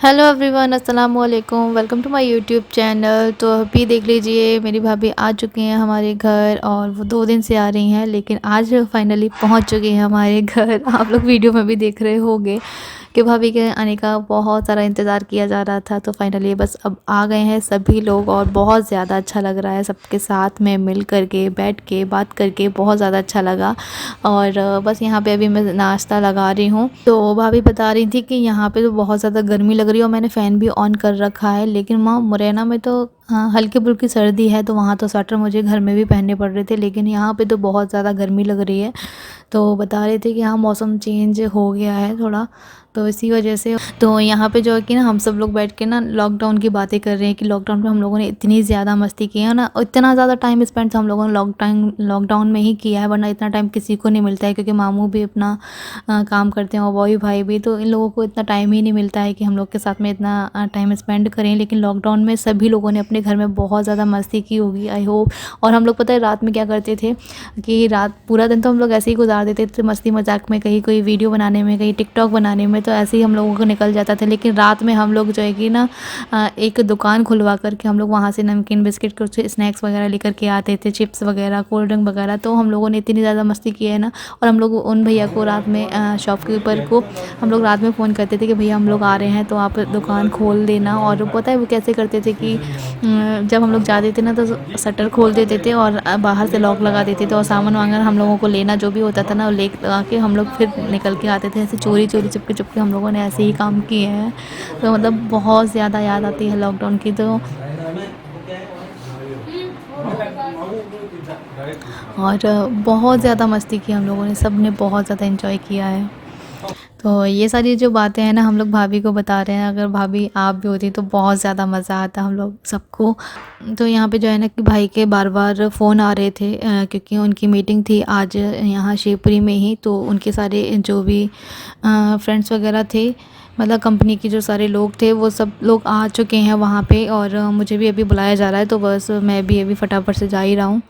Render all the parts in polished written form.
Hello everyone, अस्सलाम वालेकुम। Welcome to my YouTube channel. तो अभी देख लीजिए, मेरी भाभी आ चुकी हैं हमारे घर और वो 2 दिन से आ रही हैं, लेकिन आज फाइनली पहुंच चुकी हैं हमारे घर। आप लोग वीडियो में भी देख रहे होंगे कि भाभी के आने का बहुत सारा इंतज़ार किया जा रहा था। तो फाइनली बस अब आ गए हैं सभी लोग और बहुत ज़्यादा अच्छा लग रहा है सबके साथ में मिल कर के बैठ के बात करके, बहुत ज़्यादा अच्छा लगा। और बस यहाँ पे अभी मैं नाश्ता लगा रही हूँ। तो भाभी बता रही थी कि यहाँ पे तो बहुत ज़्यादा गर्मी लग रही है और मैंने फ़ैन भी ऑन कर रखा है, लेकिन वहाँ मुरैना में तो हाँ हल्की फुल्की सर्दी है, तो वहाँ तो स्वेटर मुझे घर में भी पहनने पड़ रहे थे, लेकिन यहाँ पे तो बहुत ज़्यादा गर्मी लग रही है। तो बता रहे थे कि हाँ मौसम चेंज हो गया है थोड़ा, तो इसी वजह से तो यहाँ पे जो है कि ना हम सब लोग बैठ के ना लॉकडाउन की बातें कर रहे हैं कि लॉकडाउन में हम लोगों ने इतनी ज़्यादा मस्ती की है ना, इतना ज़्यादा टाइम स्पेंड तो हम लोगों ने लॉकडाउन में ही किया है, वरना इतना टाइम किसी को नहीं मिलता है, क्योंकि मामू भी अपना काम करते हैं और वही भाई भी, तो इन लोगों को इतना टाइम ही नहीं मिलता है कि हम लोग के साथ में इतना टाइम स्पेंड करें। लेकिन लॉकडाउन में सभी लोगों ने अपने घर में बहुत ज़्यादा मस्ती की होगी, आई होप। और हम लोग पता है रात में क्या करते थे कि रात पूरा दिन तो हम लोग ऐसे ही गुजार देते थे मस्ती मजाक में, कहीं कोई वीडियो बनाने में, कहीं टिकटॉक बनाने में, तो ऐसे ही हम लोगों को निकल जाता था। लेकिन रात में हम लोग जो है कि ना एक दुकान खुलवा करके हम लोग वहाँ से नमकीन बिस्किट कुछ स्नैक्स वगैरह लेकर के आते थे, चिप्स वगैरह कोल्ड ड्रिंक वगैरह। तो हम लोगों ने इतनी ज़्यादा मस्ती की है ना। और हम लोग उन भैया को रात में शॉपकीपर को हम लोग रात में फ़ोन करते थे कि भैया हम लोग आ रहे हैं तो आप दुकान खोल देना। और पता है वो कैसे करते थे कि जब हम लोग जाते थे ना तो शटर खोल देते थे और बाहर से लॉक लगा देते थे, और सामान वामान हम लोगों को लेना जो भी होता था ना वो ले के हम लोग फिर निकल के आते थे, ऐसे चोरी चोरी चुपके चुपके हम लोगों ने ऐसे ही काम किए हैं। तो मतलब बहुत ज़्यादा याद आती है लॉकडाउन की। तो और बहुत ज़्यादा मस्ती की हम लोगों ने, सब ने बहुत ज़्यादा एंजॉय किया है। तो ये सारी जो बातें हैं ना हम लोग भाभी को बता रहे हैं, अगर भाभी आप भी होती तो बहुत ज़्यादा मज़ा आता हम लोग सबको। तो यहाँ पे जो है ना कि भाई के बार बार फ़ोन आ रहे थे, क्योंकि उनकी मीटिंग थी आज यहाँ शिवपुरी में ही। तो उनके सारे जो भी फ्रेंड्स वगैरह थे, मतलब कंपनी के जो सारे लोग थे वो सब लोग आ चुके हैं वहाँ पे, और मुझे भी अभी बुलाया जा रहा है, तो बस मैं भी अभी फटाफट से जा ही रहा हूँ।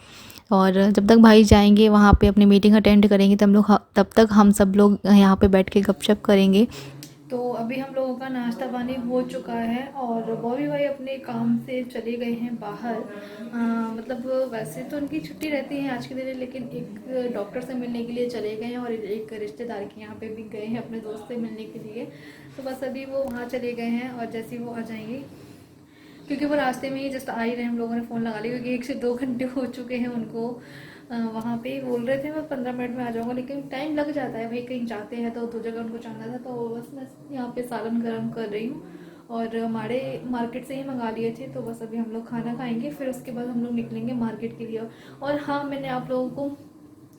और जब तक भाई जाएंगे वहाँ पे अपनी मीटिंग अटेंड करेंगे तब तक हम सब लोग यहाँ पे बैठ के गपशप करेंगे। तो अभी हम लोगों का नाश्ता पानी हो चुका है और बॉबी भाई अपने काम से चले गए हैं बाहर। मतलब वैसे तो उनकी छुट्टी रहती है आज के दिन, लेकिन एक डॉक्टर से मिलने के लिए चले गए हैं और एक रिश्तेदार के यहाँ पे भी गए हैं अपने दोस्त से मिलने के लिए। तो बस अभी वो वहाँ चले गए हैं और जैसे ही वो आ जाएंगे, क्योंकि वो रास्ते में ही जस्ट आ ही रहे, हम लोगों ने फ़ोन लगा लिया, क्योंकि 1 से 2 घंटे हो चुके हैं उनको। वहाँ पे बोल रहे थे मैं 15 मिनट में आ जाऊँगा, लेकिन टाइम लग जाता है भाई, कहीं जाते हैं तो 2 जगह उनको जाना था। तो बस मैं यहाँ पे सालन गर्म कर रही हूँ और हमारे मार्केट से ही मंगा लिए थे। तो बस अभी हम लोग खाना खाएंगे, फिर उसके बाद हम लोग निकलेंगे मार्केट के लिए। और हाँ, मैंने आप लोगों को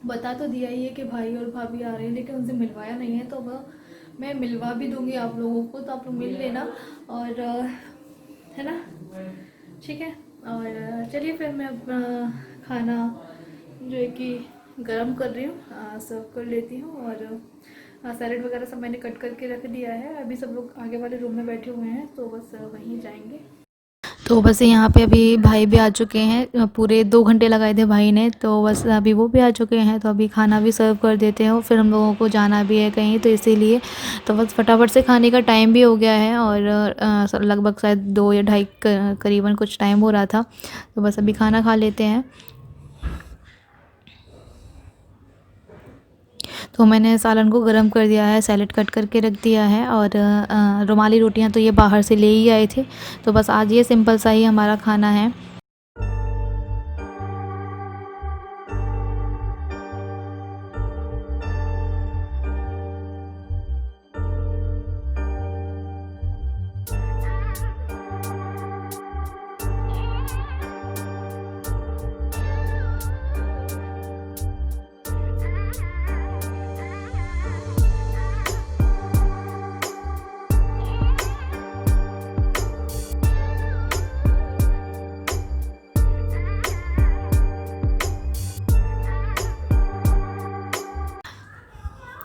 बता तो दिया ही है कि भाई और भाभी आ रहे हैं, लेकिन उनसे मिलवाया नहीं है, तो वह मैं मिलवा भी दूंगी आप लोगों को, तो आप लोग मिल लेना। और है ना, ठीक है। और चलिए फिर मैं अपना खाना जो है कि गरम कर रही हूँ, सर्व कर लेती हूँ। और सैलेड वगैरह सब मैंने कट करके रख दिया है, अभी सब लोग आगे वाले रूम में बैठे हुए हैं, तो बस वहीं जाएंगे। तो बस यहाँ पे अभी भाई भी आ चुके हैं, पूरे 2 घंटे लगाए थे भाई ने, तो बस अभी वो भी आ चुके हैं, तो अभी खाना भी सर्व कर देते हैं, फिर हम लोगों को जाना भी है कहीं, तो इसीलिए तो बस फटाफट से खाने का टाइम भी हो गया है। और लगभग शायद 2 या 2:30 करीबन कुछ टाइम हो रहा था, तो बस अभी खाना खा लेते हैं। तो मैंने सालन को गरम कर दिया है, सैलेड कट करके रख दिया है, और रुमाली रोटियां तो ये बाहर से ले ही आए थे, तो बस आज ये सिंपल सा ही हमारा खाना है।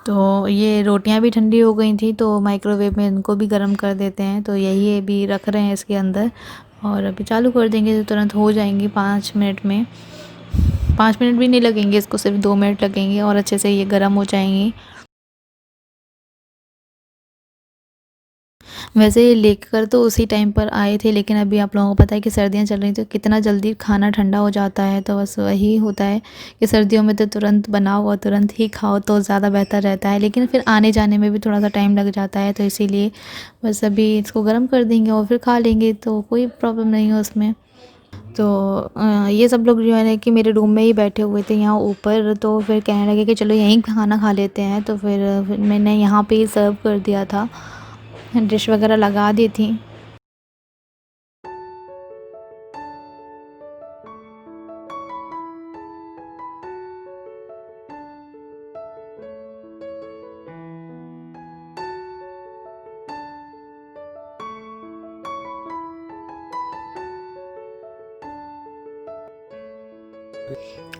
तो ये रोटियां भी ठंडी हो गई थी, तो माइक्रोवेव में इनको भी गर्म कर देते हैं, तो यही अभी रख रहे हैं इसके अंदर, और अभी चालू कर देंगे तो तुरंत हो जाएंगी 5 मिनट में। 5 मिनट भी नहीं लगेंगे इसको, सिर्फ 2 मिनट लगेंगे और अच्छे से ये गर्म हो जाएंगी। वैसे लेकर तो उसी टाइम पर आए थे, लेकिन अभी आप लोगों को पता है कि सर्दियाँ चल रही तो कितना जल्दी खाना ठंडा हो जाता है। तो बस वही होता है कि सर्दियों में तो तुरंत बनाओ और तुरंत ही खाओ तो ज़्यादा बेहतर रहता है, लेकिन फिर आने जाने में भी थोड़ा सा टाइम लग जाता है। तो इसीलिए बस अभी इसको गर्म कर देंगे और फिर खा लेंगे, तो कोई प्रॉब्लम नहीं है उसमें। तो ये सब लोग जो है ना कि मेरे रूम में ही बैठे हुए थे यहाँ ऊपर, तो फिर कहने लगे कि चलो यहीं खाना खा लेते हैं। तो फिर मैंने यहाँ पे ही सर्व कर दिया था, डिश वगैरह लगा दी थी।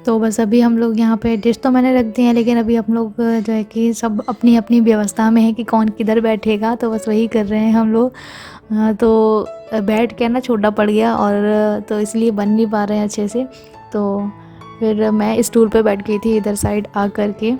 तो बस अभी हम लोग यहाँ पे डिश तो मैंने रख दी है, लेकिन अभी हम लोग जो है कि सब अपनी अपनी व्यवस्था में है कि कौन किधर बैठेगा, तो बस वही कर रहे हैं हम लोग। तो बैठ के ना छोटा पड़ गया और तो इसलिए बन नहीं पा रहे हैं अच्छे से। तो फिर मैं स्टूल पे बैठ गई थी इधर साइड आ कर के।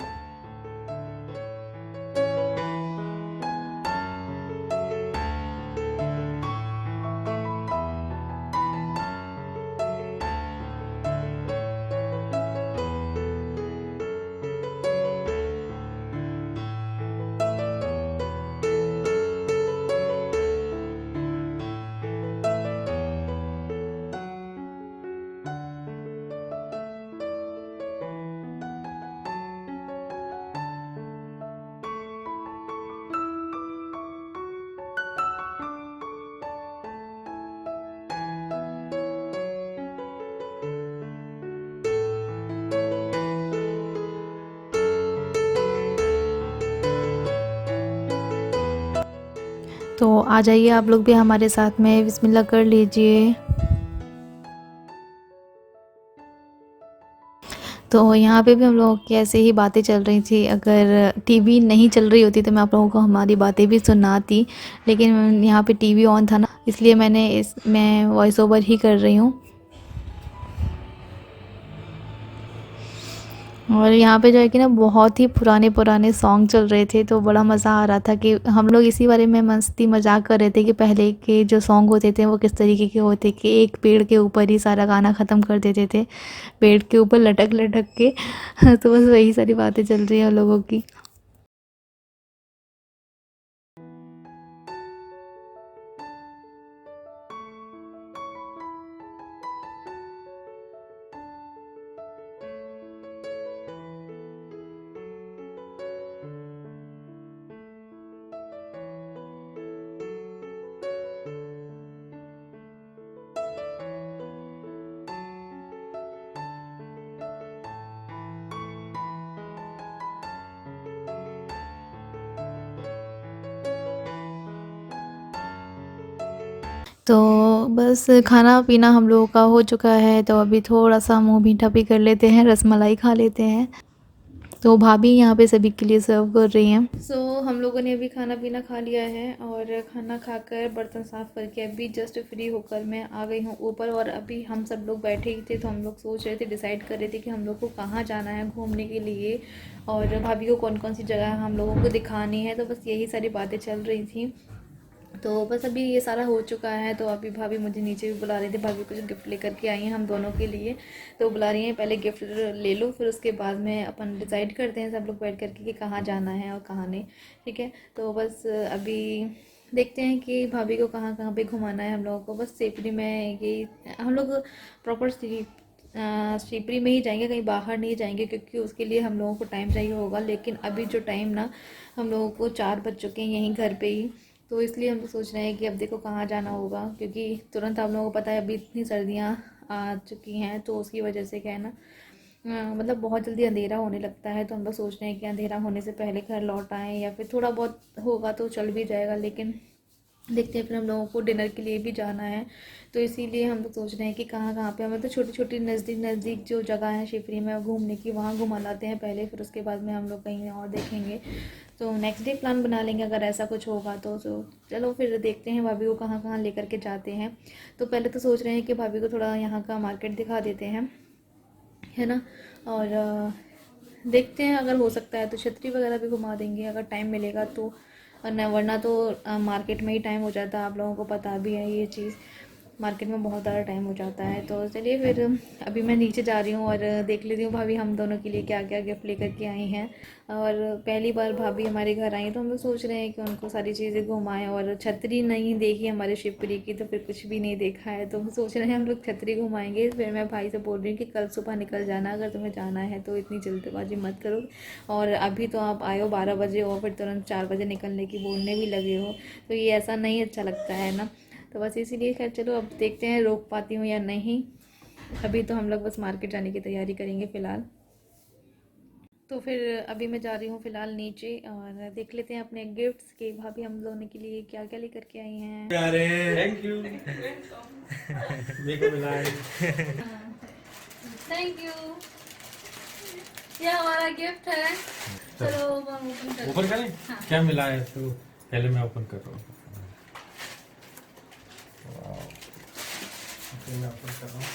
तो आ जाइए आप लोग भी हमारे साथ में, बिस्मिल्लाह कर लीजिए। तो यहाँ पे भी हम लोगों की ऐसे ही बातें चल रही थी। अगर टीवी नहीं चल रही होती तो मैं आप लोगों को हमारी बातें भी सुनाती, लेकिन यहाँ पे टीवी ऑन था ना, इसलिए मैं वॉइस ओवर ही कर रही हूँ। और यहाँ पे जो है कि ना बहुत ही पुराने पुराने सॉन्ग चल रहे थे, तो बड़ा मज़ा आ रहा था कि हम लोग इसी बारे में मस्ती मजाक कर रहे थे कि पहले के जो सॉन्ग होते थे वो किस तरीके के होते कि एक पेड़ के ऊपर ही सारा गाना ख़त्म कर देते थे, पेड़ के ऊपर लटक लटक के। तो बस वही सारी बातें चल रही हैं हम लोगों की। तो बस खाना पीना हम लोगों का हो चुका है, तो अभी थोड़ा सा मुँह मीठा भी कर लेते हैं, रसमलाई खा लेते हैं। तो भाभी यहाँ पे सभी के लिए सर्व कर रही हैं। हम लोगों ने अभी खाना पीना खा लिया है और खाना खाकर बर्तन साफ़ करके अभी जस्ट फ्री होकर मैं आ गई हूँ ऊपर। और अभी हम सब लोग बैठे ही थे, तो हम लोग सोच रहे थे, डिसाइड कर रहे थे कि हम लोग को कहाँ जाना है घूमने के लिए और भाभी को कौन कौन सी जगह हम लोगों को दिखानी है। तो बस यही सारी बातें चल रही थी। तो बस अभी ये सारा हो चुका है, तो अभी भाभी मुझे नीचे भी बुला रही थी। भाभी कुछ गिफ्ट लेकर के आई हैं हम दोनों के लिए, तो बुला रही हैं पहले गिफ्ट ले लो, फिर उसके बाद में अपन डिसाइड करते हैं सब लोग बैठ करके कि कहाँ जाना है और कहाँ नहीं। ठीक है, तो बस अभी देखते हैं कि भाभी को कहाँ कहाँ पे घुमाना है हम लोगों को। बस सेपरी में ये हम लोग प्रॉपर शिवपुरी में ही जाएंगे, कहीं बाहर नहीं जाएंगे, क्योंकि उसके लिए हम लोगों को टाइम चाहिए होगा। लेकिन अभी जो टाइम ना हम लोगों को 4 बज चुके हैं यहीं घर पे ही, तो इसलिए हम लोग सोच रहे हैं कि अब देखो कहाँ जाना होगा, क्योंकि तुरंत आप लोगों को पता है अभी इतनी सर्दियाँ आ चुकी हैं, तो उसकी वजह से क्या है ना मतलब बहुत जल्दी अंधेरा होने लगता है। तो हम लोग सोच रहे हैं कि अंधेरा होने से पहले घर लौट आएँ, या फिर थोड़ा बहुत होगा तो चल भी जाएगा, लेकिन देखते हैं। फिर हम लोगों को डिनर के लिए भी जाना है, तो इसीलिए हम लोग सोच रहे हैं कि कहाँ कहाँ पे हमें तो छोटी छोटी नज़दीक नज़दीक जो जगह है शिवपुरी में घूमने की, वहाँ घुमा लाते हैं पहले, फिर उसके बाद में हम लोग कहीं और देखेंगे। तो नेक्स्ट डे प्लान बना लेंगे अगर ऐसा कुछ होगा तो चलो फिर देखते हैं भाभी को कहाँ कहाँ लेकर के जाते हैं। तो पहले तो सोच रहे हैं कि भाभी को थोड़ा यहाँ का मार्केट दिखा देते हैं, है ना। और देखते हैं अगर हो सकता है तो छतरी वगैरह भी घुमा देंगे अगर टाइम मिलेगा तो। वरना वरना तो मार्केट में ही टाइम हो जाता है, आप लोगों को पता भी है ये चीज़, मार्केट में बहुत ज़्यादा टाइम हो जाता है। तो चलिए फिर अभी मैं नीचे जा रही हूँ और देख लेती हूँ भाभी हम दोनों के लिए क्या क्या गिफ्ट लेकर के आई हैं। और पहली बार भाभी हमारे घर आई हैं, तो हम लोग सोच रहे हैं कि उनको सारी चीज़ें घुमाएं। और छतरी नहीं देखी हमारे शिवपुरी की, तो फिर कुछ भी नहीं देखा है, तो हम सोच रहे हैं हम लोग छतरी घुमाएंगे। फिर मैं भाई से बोल रही हूँ कि कल सुबह निकल जाना, अगर तुम्हें जाना है तो इतनी जल्दबाजी मत करो। और अभी तो आप आए हो 12 बजे और फिर तुरंत 4 बजे निकलने की बोलने भी लगे हो, तो ये ऐसा नहीं अच्छा लगता है ना। तो बस इसीलिए खैर चलो अब देखते हैं रोक पाती हूँ या नहीं। अभी तो हम लोग बस मार्केट जाने की तैयारी करेंगे फ़िलहाल। तो फिर अभी मैं जा रही हूँ फ़िलहाल नीचे और देख लेते हैं अपने गिफ्ट्स के भाभी हम दोनों के लिए क्या क्या लेकर के आई हैं। अरे थैंक यू। मेरे को मिला है। थैंक यू, ये हमारा गिफ्ट है। चलो हम ओपन करें। हाँ। क्या मिला है तो पहले मैं ओपन कर रहा हूँ। मैं ओपन कर रहा हूँ।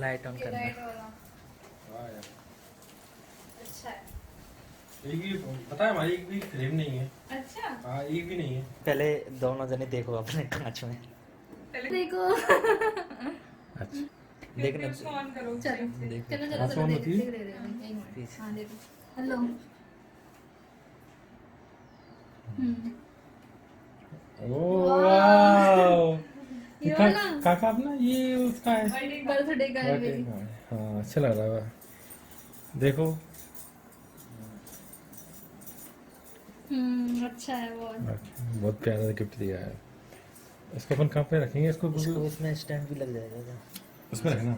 लाइट ऑन करना। अच्छा है। एक भी पता है हमारी एक भी फ्रेम नहीं है। अच्छा हाँ एक भी नहीं है। पहले दोनों जने देखो अपने कांच में। देखो अच्छा देखना चलो देख चलो चलो हाँ, चलो फोन दे होती दे है? दे दे एक मिनट। Please. हाँ दे दो। हेलो वाह ये वाला काका अपना ये उसका है। बर्थडे का है मेरी। हाँ अच्छा लग रहा है। देखो अच्छा है बहुत। बहुत प्यारा गिफ्ट दिया है। इसको अपन कहाँ पे रखेंगे इसको इसको इसमें स्टैंड भी लग जाएगा। उसमें रखना।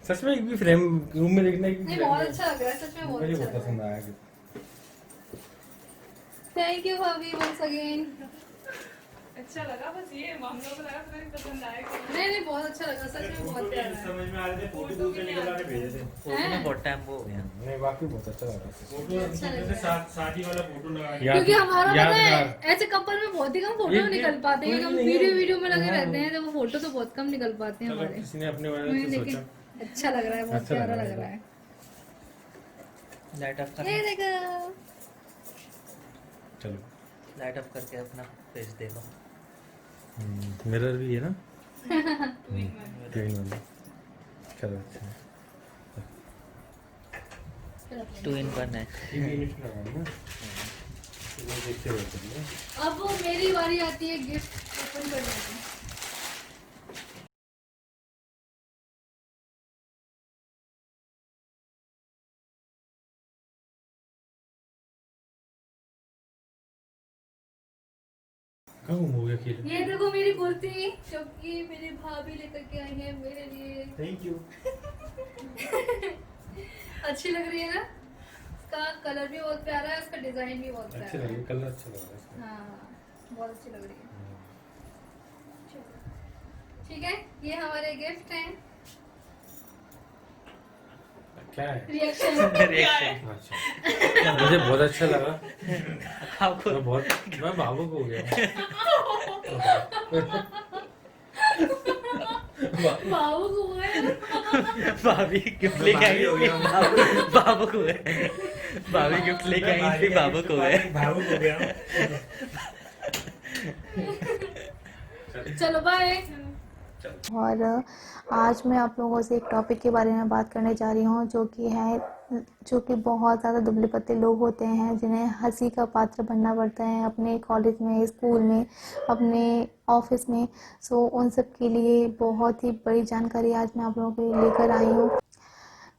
सच में एक भी फ्रेम रूम में देखना एक भी नहीं frame बहुत में- अच्छा लग रहा है, सच में बहुत मुझे अच्छा बहुत लग पसंद रहा है। आया gift। थैंक यू भाभी वंस अगेन। अच्छा लगा, बस ये हम लोग को लगा तुम्हें पसंद आएगा। नहीं नहीं बहुत अच्छा लगा, सच में बहुत प्यारा है। समझ में आ रहे थे फोटो दूर से निकल के भेजे थे। फोटो में बहुत टाइम वो हो गया। नहीं वाकई बहुत अच्छा लग रहा है। फोटो अच्छा लग रहा है। शादी वाला फोटो लगा क्योंकि हमारा पता है ऐसे कपल में बहुत ही कम फोटो ये- निकल पाते हैं, कोई हम नहीं है। वीडियो में लगे हाँ। रहते हैं, तो वो फोटो तो बहुत कम निकल पाते हैं चलो हमारे। किसी ने अपने बारे में तो लेकिन सोचा। अच्छा लग रहा है, बहुत अच्छा लग प्यारा रहा है लग रहा है। लाइट ऑफ ये करना। देखो चलो लाइट ऑफ करके अपना फेस देखो। मिरर भी है ना। ट्विन वाला। चलो अच्छा है। 2-in-1 है। ये यूनिट लगा है ना। वो देखते रहते हैं। अब वो मेरी बारी आती है गिफ्ट ओपन करने की। कहाँ गुम हो गया खेल। ये देखो मेरी कुर्ती, जो कि मेरी भाभी लेकर के आई है मेरे लिए। Thank you. अच्छी लग रही है ना, इसका कलर भी बहुत प्यारा है, इसका डिजाइन भी बहुत अच्छा प्यारा लग रहा है। है कलर अच्छा लग रहा है इसका। हाँ बहुत अच्छी लग रही है। चलो, ठीक है ये हमारे गिफ्ट हैं। क्या है। रिएक्शन रिएक्शन अच्छा मुझे बहुत अच्छा लगा। आपको मैं भावुक हो गया। भावुक हुआ है। भाभी गिफ्ट लेके आई हो गया। भावुक हुए। भाभी गिफ्ट लेके आई थी, भावुक हो गए। भावुक हो गया। चलो बाय। और आज मैं आप लोगों से एक टॉपिक के बारे में बात करने जा रही हूँ, जो कि बहुत ज़्यादा दुबले पतले लोग होते हैं, जिन्हें हंसी का पात्र बनना पड़ता है अपने कॉलेज में, स्कूल में, अपने ऑफिस में। सो उन सब के लिए बहुत ही बड़ी जानकारी आज मैं आप लोगों के लिए लेकर आई हूँ।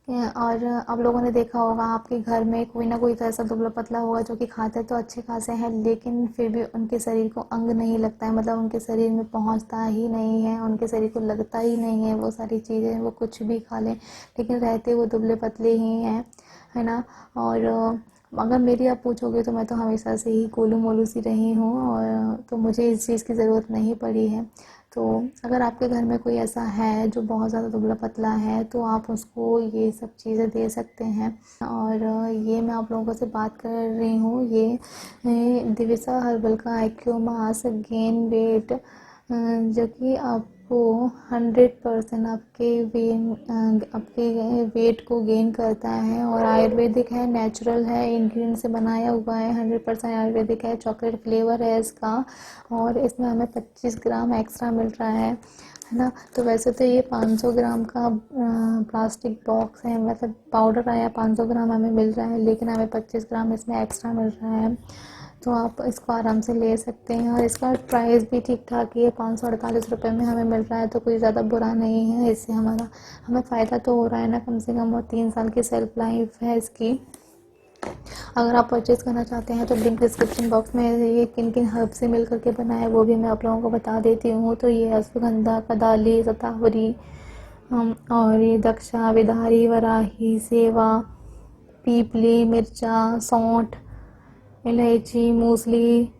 और आप लोगों ने देखा होगा आपके घर में कोई ना कोई तो ऐसा दुबला पतला होगा जो कि खाते तो अच्छे खासे हैं, लेकिन फिर भी उनके शरीर को अंग नहीं लगता है, मतलब उनके शरीर में पहुंचता ही नहीं है, उनके शरीर को लगता ही नहीं है वो सारी चीज़ें, वो कुछ भी खा लें लेकिन रहते वो दुबले पतले ही हैं, है ना। और अगर मेरी आप पूछोगे तो मैं तो हमेशा से ही गोलू मोलू सी रही हूँ, और तो मुझे इस चीज़ की ज़रूरत नहीं पड़ी है। तो अगर आपके घर में कोई ऐसा है जो बहुत ज़्यादा दुबला पतला है तो आप उसको ये सब चीज़ें दे सकते हैं। और ये मैं आप लोगों से बात कर रही हूँ, ये दिविसा हर्बल का एक्यो मास्क गेन वेट, जो कि आपको 100% आपके वेट को गेन करता है। और आयुर्वेदिक है, नेचुरल है, इंग्रेडिएंट से बनाया हुआ है, 100% आयुर्वेदिक है, चॉकलेट फ्लेवर है इसका, और इसमें हमें 25 ग्राम एक्स्ट्रा मिल रहा है ना। तो वैसे तो ये 500 ग्राम का प्लास्टिक बॉक्स है, मतलब पाउडर आया 500 ग्राम हमें मिल रहा है, लेकिन हमें 25 ग्राम इसमें एक्स्ट्रा मिल रहा है, तो आप इसको आराम से ले सकते हैं। और इसका प्राइस भी ठीक ठाक ही है, 548 रुपये में हमें मिल रहा है, तो कोई ज़्यादा बुरा नहीं है। इससे हमें फ़ायदा तो हो रहा है ना कम से कम, और 3 साल की सेल्फ लाइफ है इसकी। अगर आप परचेज़ करना चाहते हैं तो लिंक डिस्क्रिप्शन बॉक्स में, ये किन किन हर्ब से मिल करके बना है वो भी मैं आप लोगों को बता देती हूँ। तो ये अश्वगंधा, कदाली, शतावरी, और ये दक्षा, विदारी, वराही, सेवा, पीपली, मिर्चा, सौंठ, इलायची, मूसली,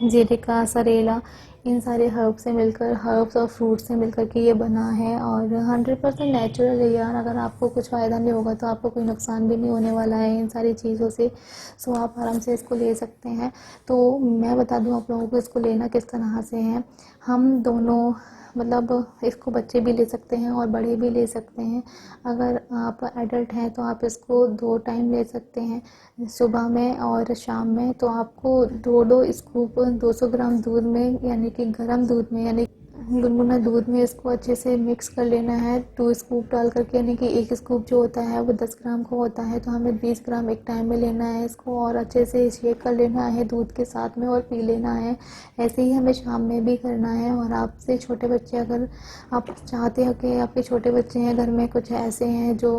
जीरिका, सरेला, इन सारे हर्ब्स और फ्रूट से मिलकर के ये बना है। और 100% नेचुरल है यार। अगर आपको कुछ फ़ायदा नहीं होगा तो आपको कोई नुकसान भी नहीं होने वाला है इन सारी चीज़ों से, सो आप आराम से इसको ले सकते हैं। तो मैं बता दूं आप लोगों को इसको लेना किस तरह से है। हम दोनों, मतलब इसको बच्चे भी ले सकते हैं और बड़े भी ले सकते हैं। अगर आप एडल्ट हैं तो आप इसको 2 टाइम ले सकते हैं, सुबह में और शाम में। तो आपको 2 स्कूप 200 ग्राम दूध में, यानी कि गर्म दूध में, यानी गुनगुना दूध में इसको अच्छे से मिक्स कर लेना है 2 स्कूप डाल करके, यानी कि 1 स्कूप जो होता है वो 10 ग्राम का होता है, तो हमें 20 ग्राम एक टाइम में लेना है इसको, और अच्छे से शेक कर लेना है दूध के साथ में और पी लेना है। ऐसे ही हमें शाम में भी करना है। और आपसे छोटे बच्चे, अगर आप चाहते हो कि आपके छोटे बच्चे हैं घर में, कुछ ऐसे हैं जो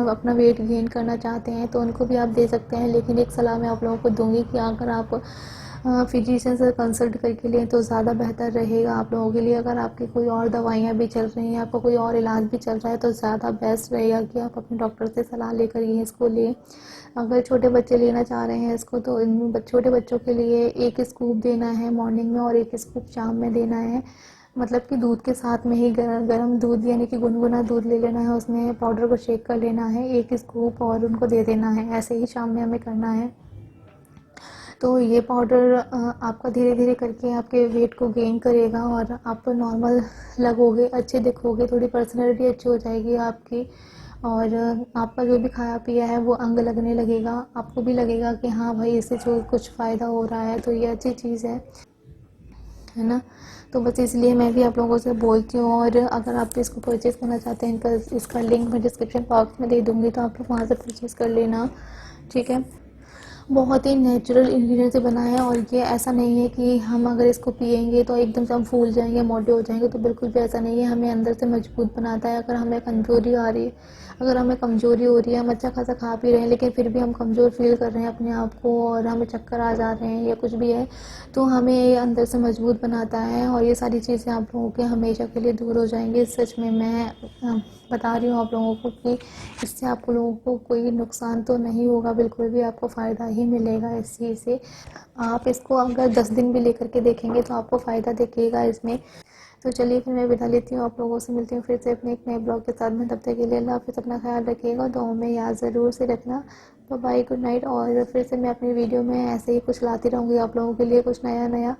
अपना वेट गेन करना चाहते हैं, तो उनको भी आप दे सकते हैं। लेकिन एक सलाह मैं आप लोगों को दूंगी कि अगर आप फिजिशियन से कंसल्ट करके लें तो ज़्यादा बेहतर रहेगा आप लोगों के लिए। अगर आपकी कोई और दवाइयाँ भी चल रही हैं, आपका कोई और इलाज भी चल रहा है, तो ज़्यादा बेस्ट रहेगा कि आप अपने डॉक्टर से सलाह लेकर ही इसको लें। अगर छोटे बच्चे लेना चाह रहे हैं इसको, तो इन छोटे बच्चों के लिए 1 स्कूप देना है मॉर्निंग में और 1 स्कूप शाम में देना है। मतलब कि दूध के साथ में ही गर्म दूध, यानी कि गुनगुना दूध ले लेना है, उसमें पाउडर को शेक कर लेना है 1 स्कूप और उनको दे देना है। ऐसे ही शाम में हमें करना है। तो ये पाउडर आपका धीरे धीरे करके आपके वेट को गेन करेगा और आप नॉर्मल लगोगे, अच्छे दिखोगे, थोड़ी पर्सनैलिटी अच्छी हो जाएगी आपकी, और आपका जो भी खाया पिया है वो अंग लगने लगेगा। आपको भी लगेगा कि हाँ भाई, इससे जो कुछ फ़ायदा हो रहा है, तो ये अच्छी चीज़ है ना। तो बस इसलिए मैं भी आप लोगों से बोलती हूँ। और अगर आप इसको परचेज़ करना चाहते हैं, इसका लिंक मैं डिस्क्रिप्शन बॉक्स में दे दूँगी, तो आप लोग वहाँ से परचेज़ कर लेना, ठीक है। बहुत ही नेचुरल इंग्रेडिएंट से बना है, और ये ऐसा नहीं है कि हम अगर इसको पिएंगे तो एकदम से हम फूल जाएंगे, मोटे हो जाएंगे, तो बिल्कुल भी ऐसा नहीं है। हमें अंदर से मजबूत बनाता है। अगर हमें कमज़ोरी हो रही है, हम अच्छा खासा खा पी रहे हैं लेकिन फिर भी हम कमज़ोर फील कर रहे हैं अपने आप को, और हमें चक्कर आ जा रहे हैं या कुछ भी है, तो हमें ये अंदर से मजबूत बनाता है, और ये सारी चीज़ें आप लोगों के हमेशा के लिए दूर हो जाएंगी। सच में मैं बता रही हूँ आप लोगों को कि इससे आप लोगों को कोई नुकसान तो नहीं होगा, बिल्कुल भी आपको फ़ायदा ही मिलेगा इस चीज़ से। आप इसको अगर 10 दिन भी लेकर के देखेंगे तो आपको फ़ायदा दिखेगा इसमें। तो चलिए फिर मैं विदा लेती हूँ, आप लोगों से मिलती हूँ फिर से अपने एक नए ब्लॉग के साथ में। तब तक के लिए अल्लाह हाफ़िज़, अपना ख्याल रखिएगा, दुआओं में याद ज़रूर से रखना। Bye, good night. और फिर से मैं अपनी वीडियो में ऐसे ही कुछ लाती रहूँगी आप लोगों के लिए, कुछ नया नया।